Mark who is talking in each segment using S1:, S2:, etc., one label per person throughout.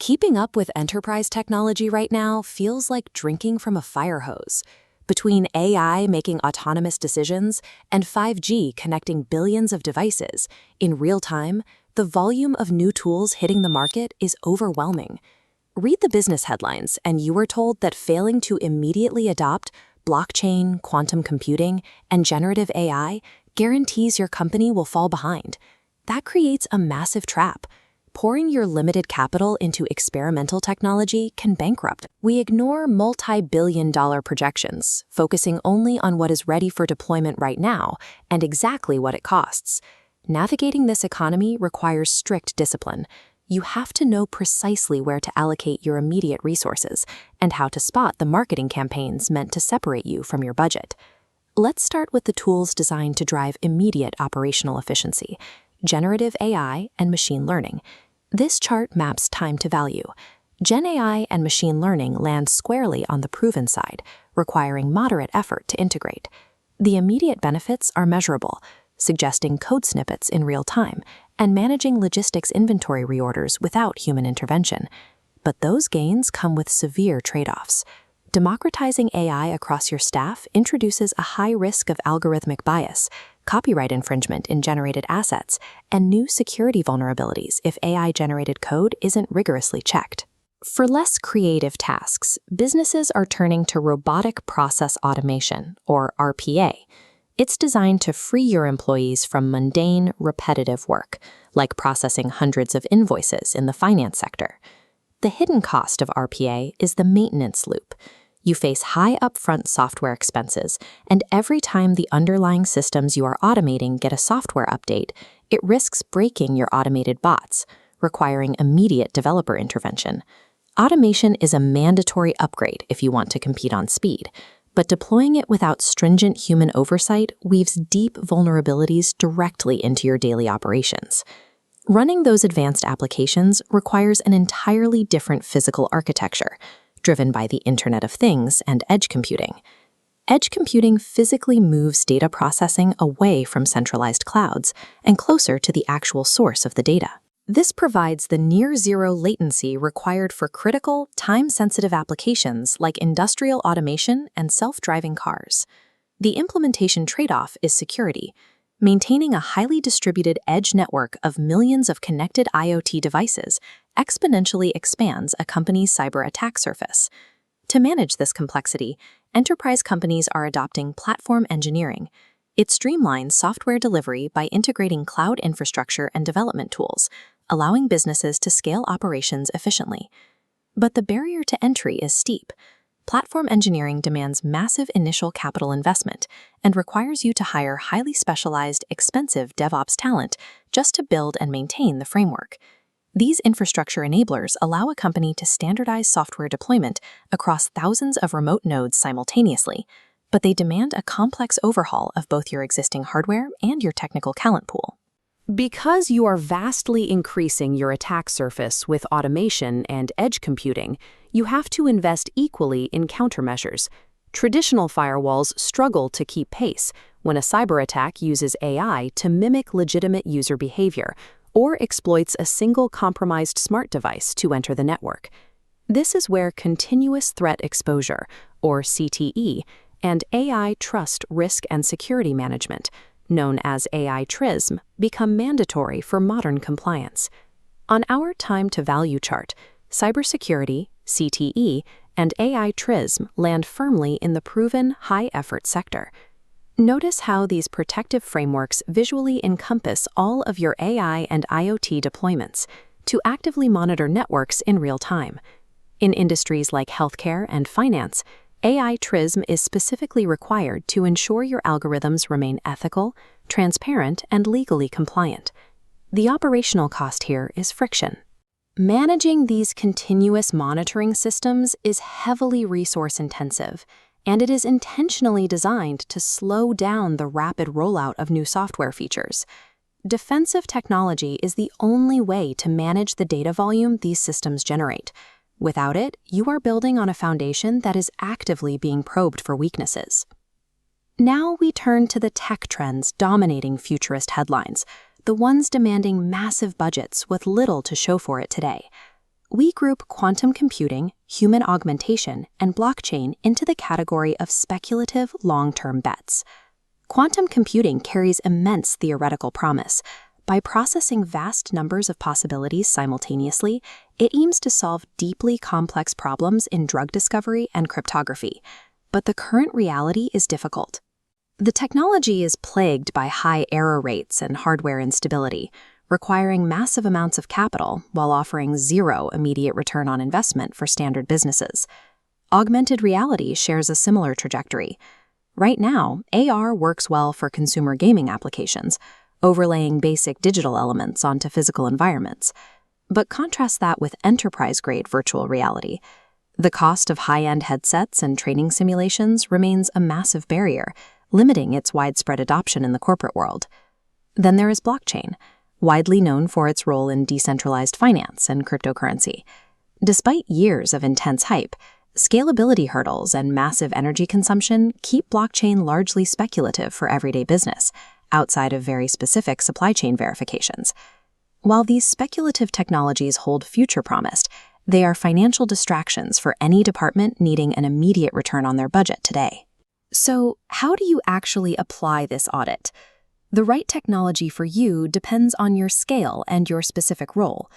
S1: Keeping up with enterprise technology right now feels like drinking from a fire hose. Between AI making autonomous decisions and 5G connecting billions of devices, in real time, the volume of new tools hitting the market is overwhelming. Read the business headlines, and you are told that failing to immediately adopt blockchain, quantum computing, and generative AI guarantees your company will fall behind. That creates a massive trap. Pouring your limited capital into experimental technology can bankrupt. We ignore multi-billion-dollar projections, focusing only on what is ready for deployment right now and exactly what it costs. Navigating this economy requires strict discipline. You have to know precisely where to allocate your immediate resources and how to spot the marketing campaigns meant to separate you from your budget. Let's start with the tools designed to drive immediate operational efficiency: generative AI and machine learning. This chart maps time to value. Gen AI and machine learning land squarely on the proven side, requiring moderate effort to integrate. The immediate benefits are measurable, suggesting code snippets in real time and managing logistics inventory reorders without human intervention. But those gains come with severe trade-offs. Democratizing AI across your staff introduces a high risk of algorithmic bias, copyright infringement in generated assets, and new security vulnerabilities if AI-generated code isn't rigorously checked. For less creative tasks, businesses are turning to robotic process automation, or RPA. It's designed to free your employees from mundane, repetitive work, like processing hundreds of invoices in the finance sector. The hidden cost of RPA is the maintenance loop. You face high upfront software expenses, and every time the underlying systems you are automating get a software update, it risks breaking your automated bots, requiring immediate developer intervention. Automation is a mandatory upgrade if you want to compete on speed, but deploying it without stringent human oversight weaves deep vulnerabilities directly into your daily operations. Running those advanced applications requires an entirely different physical architecture, driven by the Internet of Things and edge computing. Edge computing physically moves data processing away from centralized clouds and closer to the actual source of the data. This provides the near-zero latency required for critical, time-sensitive applications like industrial automation and self-driving cars. The implementation trade-off is security. Maintaining a highly distributed edge network of millions of connected IoT devices exponentially expands a company's cyber attack surface. To manage this complexity, enterprise companies are adopting platform engineering. It streamlines software delivery by integrating cloud infrastructure and development tools, allowing businesses to scale operations efficiently. But the barrier to entry is steep. Platform engineering demands massive initial capital investment and requires you to hire highly specialized, expensive DevOps talent just to build and maintain the framework. These infrastructure enablers allow a company to standardize software deployment across thousands of remote nodes simultaneously, but they demand a complex overhaul of both your existing hardware and your technical talent pool. Because you are vastly increasing your attack surface with automation and edge computing, you have to invest equally in countermeasures. Traditional firewalls struggle to keep pace when a cyber attack uses AI to mimic legitimate user behavior or exploits a single compromised smart device to enter the network. This is where continuous threat exposure, or CTE, and AI trust risk and security management, known as AI TRISM, become mandatory for modern compliance. On our time-to-value chart, cybersecurity, CTE, and AI TRISM land firmly in the proven high-effort sector. Notice how these protective frameworks visually encompass all of your AI and IoT deployments to actively monitor networks in real time. In industries like healthcare and finance, AI TRISM is specifically required to ensure your algorithms remain ethical, transparent, and legally compliant. The operational cost here is friction. Managing these continuous monitoring systems is heavily resource-intensive, and it is intentionally designed to slow down the rapid rollout of new software features. Defensive technology is the only way to manage the data volume these systems generate. Without it, you are building on a foundation that is actively being probed for weaknesses. Now we turn to the tech trends dominating futurist headlines, the ones demanding massive budgets with little to show for it today. we group quantum computing, human augmentation, and blockchain into the category of speculative long-term bets. Quantum computing carries immense theoretical promise. By processing vast numbers of possibilities simultaneously, it aims to solve deeply complex problems in drug discovery and cryptography. But the current reality is difficult. The technology is plagued by high error rates and hardware instability, requiring massive amounts of capital while offering zero immediate return on investment for standard businesses. Augmented reality shares a similar trajectory. Right now, AR works well for consumer gaming applications, overlaying basic digital elements onto physical environments. But contrast that with enterprise-grade virtual reality. The cost of high-end headsets and training simulations remains a massive barrier, limiting its widespread adoption in the corporate world. Then there is blockchain, widely known for its role in decentralized finance and cryptocurrency. Despite years of intense hype, scalability hurdles and massive energy consumption keep blockchain largely speculative for everyday business, outside of very specific supply chain verifications. While these speculative technologies hold future promise, they are financial distractions for any department needing an immediate return on their budget today. So, how do you actually apply this audit? The right technology for you depends on your scale and your specific role.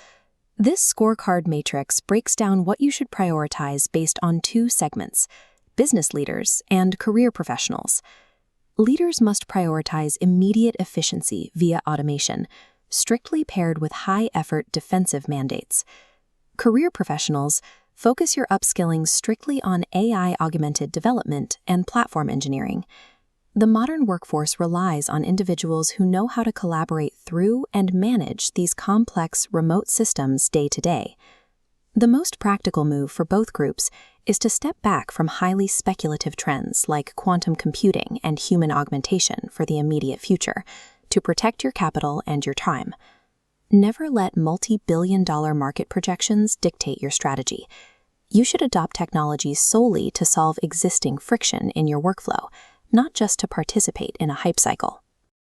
S1: This scorecard matrix breaks down what you should prioritize based on two segments: business leaders and career professionals. Leaders must prioritize immediate efficiency via automation, strictly paired with high-effort defensive mandates. Career professionals focus your upskilling strictly on AI-augmented development and platform engineering. The modern workforce relies on individuals who know how to collaborate through and manage these complex remote systems day to day. The most practical move for both groups is to step back from highly speculative trends like quantum computing and human augmentation for the immediate future, to protect your capital and your time. Never let multi-billion-dollar market projections dictate your strategy. You should adopt technology solely to solve existing friction in your workflow, not just to participate in a hype cycle.